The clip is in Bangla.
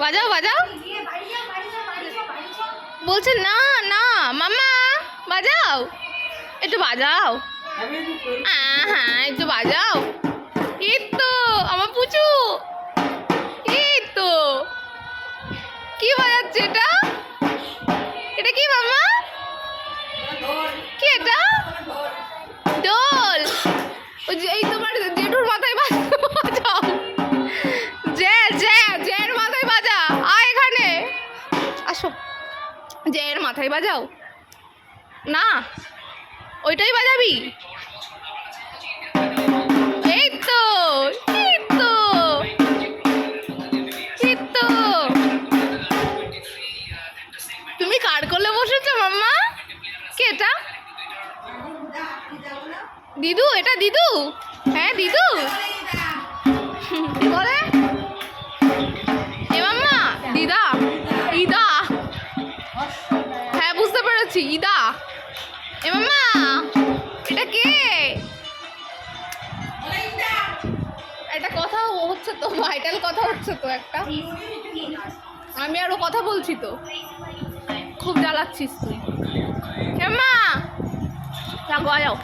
বাজাও বাজাও। বলছে না না মাম্মা বাজাও, একটু বাজাও। হ্যাঁ একটু বাজাও। এই তো আমার পুচু, এই তো। কি বাজাচ্ছে এটা? এটা কি মাম্মা? কি এটা? ঢোল। এই তোমার জেঠুর মাথায় বাজাও। জের মাথায় বাজা। আয় এখানে আসো। জের মাথায় বাজাও না, ওইটাই বাজাবি। এই তো এই তো এই তো। তুমি কার কোলে বসেছো মাম্মা? কে এটা? দিদু? এটা দিদু? হ্যাঁ দিদু। কি বলে? এ মাম্মা দিদা, ইদা। হ্যাঁ বুঝতে পেরেছি, ইদা। এ মাম্মা এটা কে? একটা কথা হচ্ছে তো, ভাইটাল কথা হচ্ছে তো একটা। আমি আরো কথা বলছি তো, খুব জ্বালাচ্ছিস তুই। এ মা যাও।